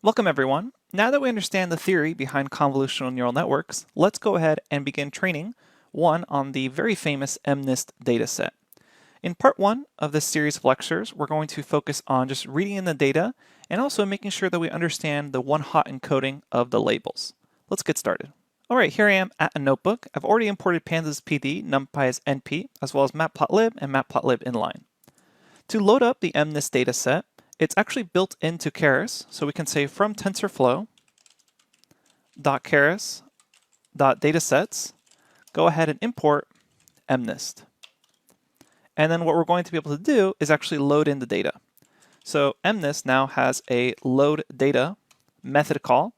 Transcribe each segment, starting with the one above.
Welcome everyone. Now that we understand the theory behind convolutional neural networks, let's go ahead and begin training one on the very famous MNIST dataset. In part one of this series of lectures, we're going to focus on just reading in the data and also making sure that we understand the one-hot encoding of the labels. Let's get started. All right, here I am at a notebook. I've already imported pandas PD, numpy as NP, as well as matplotlib and matplotlib inline. To load up the MNIST dataset, it's actually built into Keras, so we can say from TensorFlow.keras.datasets, go ahead and import MNIST. And then what we're going to be able to do is actually load in the data. So MNIST now has a load data method call,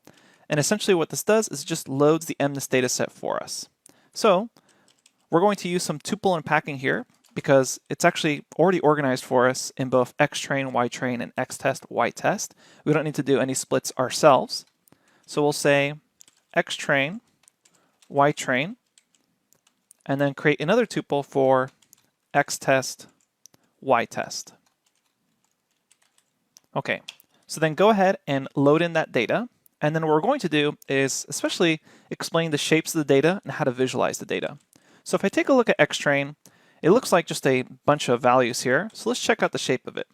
and essentially what this does is just loads the MNIST dataset for us. So we're going to use some tuple unpacking here, because it's actually already organized for us in both xtrain, ytrain, and xtest, ytest. We don't need to do any splits ourselves. So we'll say xtrain, ytrain, and then create another tuple for xtest, ytest. Okay, so then go ahead and load in that data. And then what we're going to do is especially explain the shapes of the data and how to visualize the data. So if I take a look at xtrain, it looks like just a bunch of values here, so let's check out the shape of it.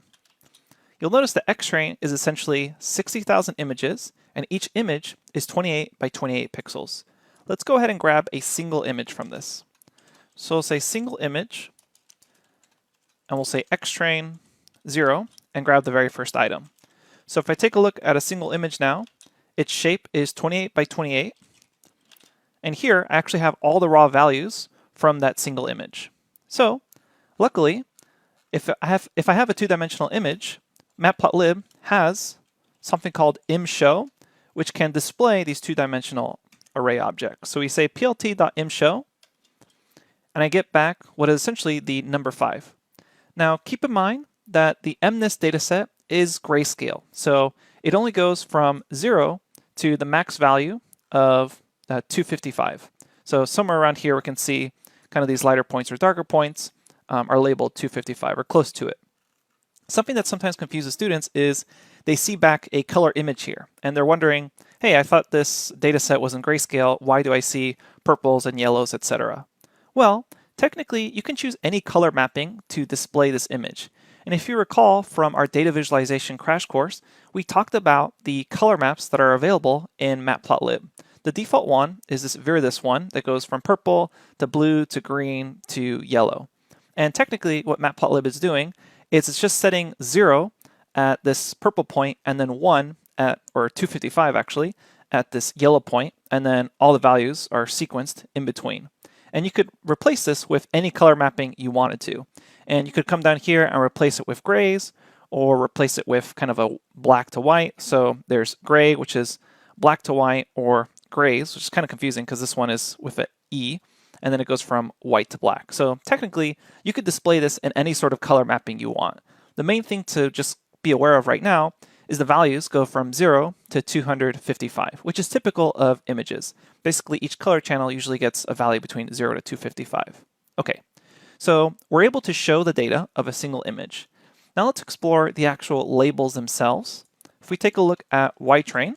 You'll notice that xtrain is essentially 60,000 images, and each image is 28 by 28 pixels. Let's go ahead and grab a single image from this. So we'll say single image, and we'll say xtrain 0, and grab the very first item. So if I take a look at a single image now, its shape is 28 by 28, and here I actually have all the raw values from that single image. So, luckily, if I have a two-dimensional image, matplotlib has something called imshow, which can display these two-dimensional array objects. So we say plt.imshow, and I get back what is essentially the number 5. Now, keep in mind that the MNIST dataset is grayscale, so it only goes from 0 to the max value of 255. So somewhere around here we can see kind of these lighter points or darker points are labeled 255 or close to it. Something that sometimes confuses students is they see back a color image here and they're wondering, hey, I thought this data set was in grayscale. Why do I see purples and yellows, etc.? Well, technically you can choose any color mapping to display this image. And if you recall from our data visualization crash course, we talked about the color maps that are available in matplotlib. The default one is this Viridis one that goes from purple to blue to green to yellow. And technically what matplotlib is doing is it's just setting 0 at this purple point and then 1 at, or 255 actually, at this yellow point, and then all the values are sequenced in between. And you could replace this with any color mapping you wanted to. And you could come down here and replace it with grays, or replace it with kind of a black to white. So there's gray, which is black to white, or grays, which is kind of confusing because this one is with an E, and then it goes from white to black. So technically, you could display this in any sort of color mapping you want. The main thing to just be aware of right now is the values go from 0 to 255, which is typical of images. Basically, each color channel usually gets a value between 0 to 255. Okay, so we're able to show the data of a single image. Now let's explore the actual labels themselves. If we take a look at ytrain,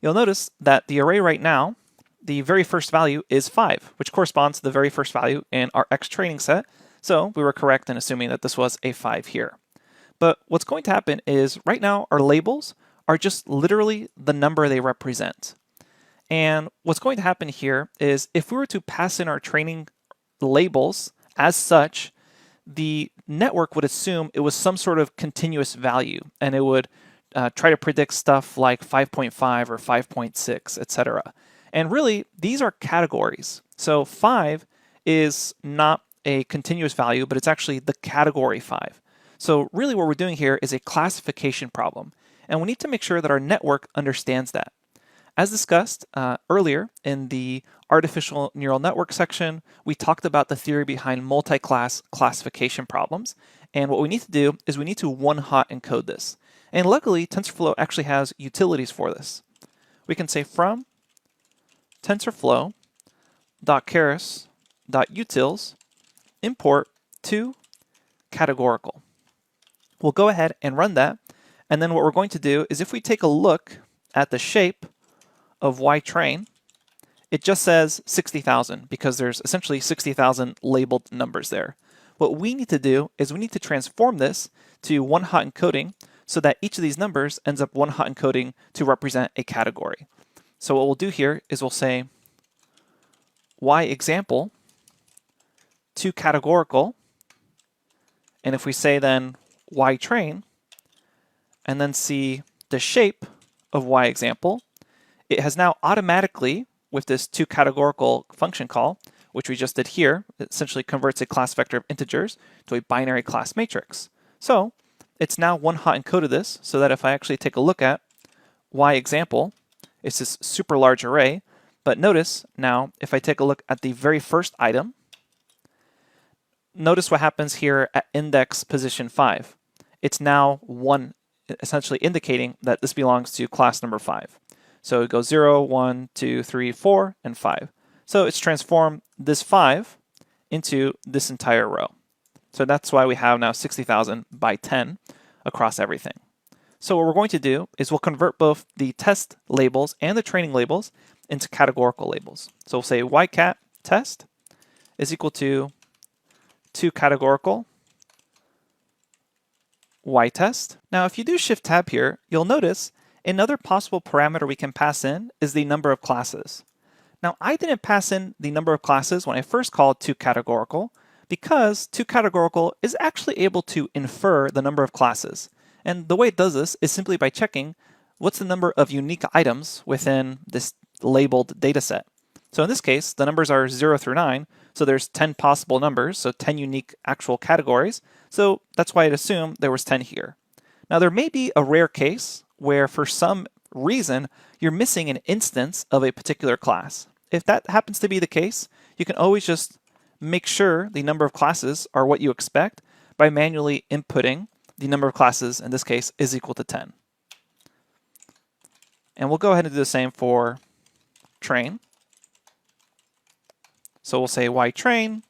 you'll notice that the array right now, the very first value is 5, which corresponds to the very first value in our X training set. So we were correct in assuming that this was a 5 here. But what's going to happen is right now our labels are just literally the number they represent. And what's going to happen here is if we were to pass in our training labels as such, the network would assume it was some sort of continuous value, and it would try to predict stuff like 5.5 or 5.6, etc. And really, these are categories. So 5 is not a continuous value, but it's actually the category 5. So really what we're doing here is a classification problem, and we need to make sure that our network understands that. As discussed earlier in the artificial neural network section, we talked about the theory behind multi-class classification problems, and what we need to do is we need to one-hot encode this. And luckily, TensorFlow actually has utilities for this. We can say from TensorFlow.keras.utils import to categorical. We'll go ahead and run that, And then what we're going to do is if we take a look at the shape of Y train, it just says 60,000 because there's essentially 60,000 labeled numbers there. What we need to do is we need to transform this to one-hot encoding so that each of these numbers ends up one-hot encoding to represent a category. So what we'll do here is we'll say Y example to categorical, and if we say then Y train, and then see the shape of Y example, it has now automatically, with this toCategorical function call, which we just did here, it essentially converts a class vector of integers to a binary class matrix. So it's now one-hot encoded this, so that if I actually take a look at Y example, it's this super large array. But notice now, if I take a look at the very first item, notice what happens here at index position 5. It's now 1, essentially indicating that this belongs to class number 5. So it goes 0, 1, 2, 3, 4, and 5. So it's transformed this 5 into this entire row. So that's why we have now 60,000 by 10 across everything. So what we're going to do is we'll convert both the test labels and the training labels into categorical labels. So we'll say ycat test is equal to toCategorical ytest. Now if you do shift tab here, you'll notice another possible parameter we can pass in is the number of classes. Now I didn't pass in the number of classes when I first called toCategorical because toCategorical is actually able to infer the number of classes. And the way it does this is simply by checking what's the number of unique items within this labeled data set. So in this case, the numbers are 0 through 9, so there's 10 possible numbers, so 10 unique actual categories. So that's why I'd assume there was 10 here. Now there may be a rare case where for some reason you're missing an instance of a particular class. If that happens to be the case, you can always just make sure the number of classes are what you expect by manually inputting the number of classes, in this case, is equal to 10. And we'll go ahead and do the same for train. So we'll say yTrain,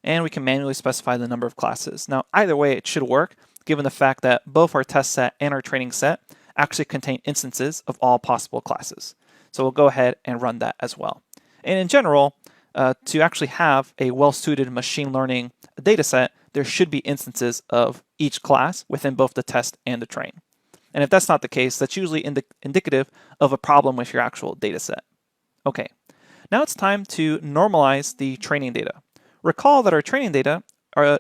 and we can manually specify the number of classes. Now, either way, it should work, given the fact that both our test set and our training set actually contain instances of all possible classes. So we'll go ahead and run that as well. And in general, to actually have a well-suited machine learning data set, there should be instances of each class within both the test and the train. And if that's not the case, that's usually indicative of a problem with your actual data set. Okay, now it's time to normalize the training data. Recall that our training data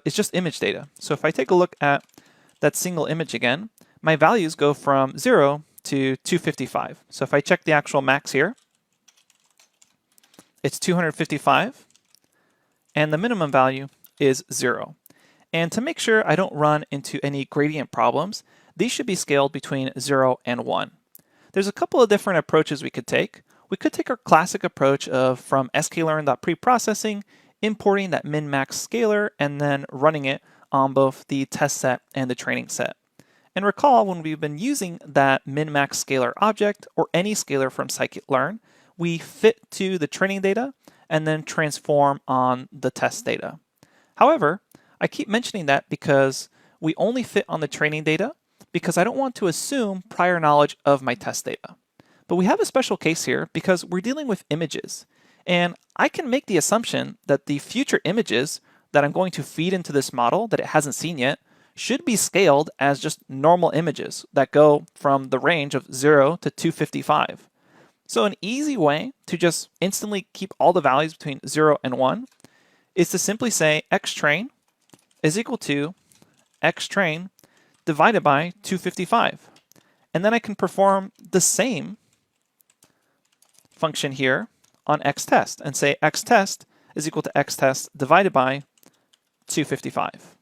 is just image data. So if I take a look at that single image again, my values go from 0 to 255. So if I check the actual max here, it's 255, and the minimum value is 0. And to make sure I don't run into any gradient problems, these should be scaled between 0 and 1. There's a couple of different approaches we could take. We could take our classic approach of from sklearn.preprocessing, importing that min-max scaler, and then running it on both the test set and the training set. And recall when we've been using that min-max scalar object or any scalar from scikit-learn, we fit to the training data and then transform on the test data. However, I keep mentioning that because we only fit on the training data because I don't want to assume prior knowledge of my test data. But we have a special case here because we're dealing with images. And I can make the assumption that the future images that I'm going to feed into this model that it hasn't seen yet should be scaled as just normal images that go from the range of 0 to 255. So an easy way to just instantly keep all the values between 0 and 1 is to simply say xtrain is equal to xtrain divided by 255. And then I can perform the same function here on xtest and say xtest is equal to xtest divided by 255.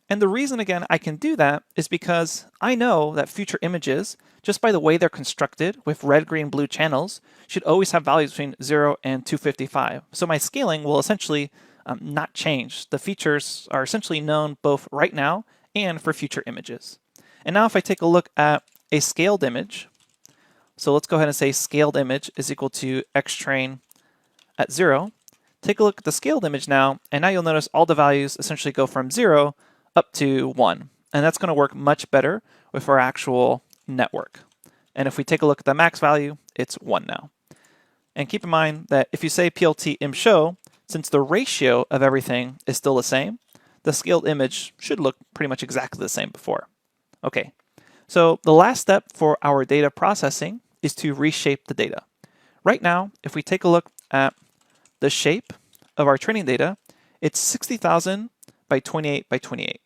And the reason, again, I can do that is because I know that future images, just by the way they're constructed with red, green, blue channels, should always have values between 0 and 255. So my scaling will essentially not change. The features are essentially known both right now and for future images. And now if I take a look at a scaled image, so let's go ahead and say scaled image is equal to xtrain at 0. Take a look at the scaled image now, and now you'll notice all the values essentially go from 0 up to 1. and that's going to work much better with our actual network. And if we take a look at the max value, it's 1 now. And keep in mind that if you say plt imshow, since the ratio of everything is still the same, the scaled image should look pretty much exactly the same before. Okay, so the last step for our data processing is to reshape the data. Right now, if we take a look at the shape of our training data, it's 60,000 by 28 by 28.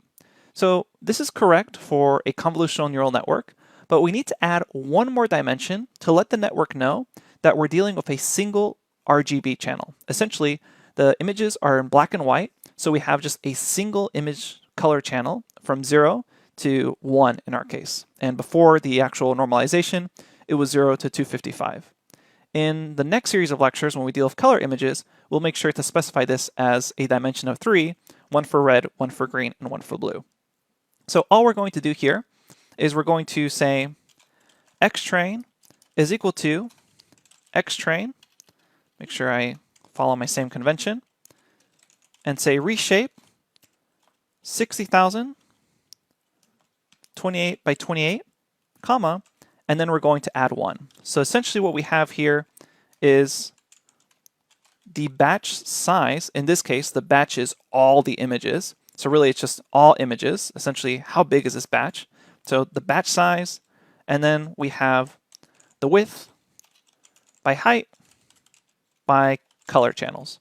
So this is correct for a convolutional neural network, but we need to add one more dimension to let the network know that we're dealing with a single RGB channel. Essentially, the images are in black and white, so we have just a single image color channel from 0 to 1 in our case. And before the actual normalization, it was 0 to 255. In the next series of lectures, when we deal with color images, we'll make sure to specify this as a dimension of 3, one for red, one for green, and one for blue. So all we're going to do here is we're going to say xtrain is equal to xtrain, make sure I follow my same convention, and say reshape 60,000 28 by 28, comma, and then we're going to add 1. So essentially what we have here is the batch size. In this case, the batch is all the images. So really it's just all images. Essentially, how big is this batch? So the batch size, and then we have the width by height by color channels.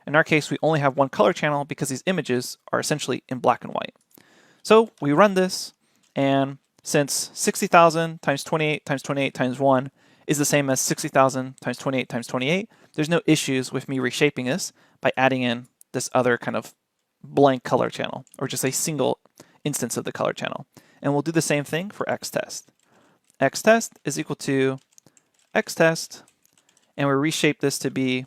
In our case, we only have one color channel because these images are essentially in black and white. So we run this, and since 60,000 times 28 times 28 times 1 is the same as 60,000 times 28 times 28, there's no issues with me reshaping this by adding in this other kind of blank color channel, or just a single instance of the color channel. And we'll do the same thing for xtest. Xtest is equal to xtest, and we reshape this to be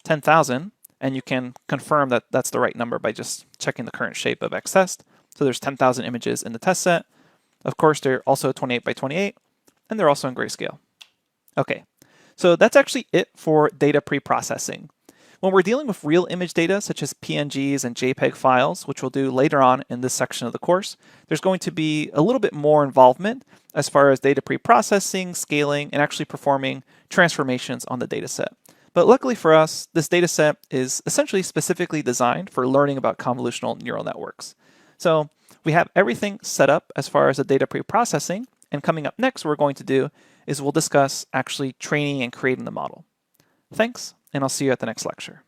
10,000, and you can confirm that that's the right number by just checking the current shape of xtest. So there's 10,000 images in the test set. Of course, they're also 28 by 28, and they're also in grayscale. Okay, so that's actually it for data pre-processing. When we're dealing with real image data, such as PNGs and JPEG files, which we'll do later on in this section of the course, there's going to be a little bit more involvement as far as data pre-processing, scaling, and actually performing transformations on the data set. But luckily for us, this data set is essentially specifically designed for learning about convolutional neural networks. So we have everything set up as far as the data pre-processing, and coming up next, what we're going to do is we'll discuss actually training and creating the model. Thanks, and I'll see you at the next lecture.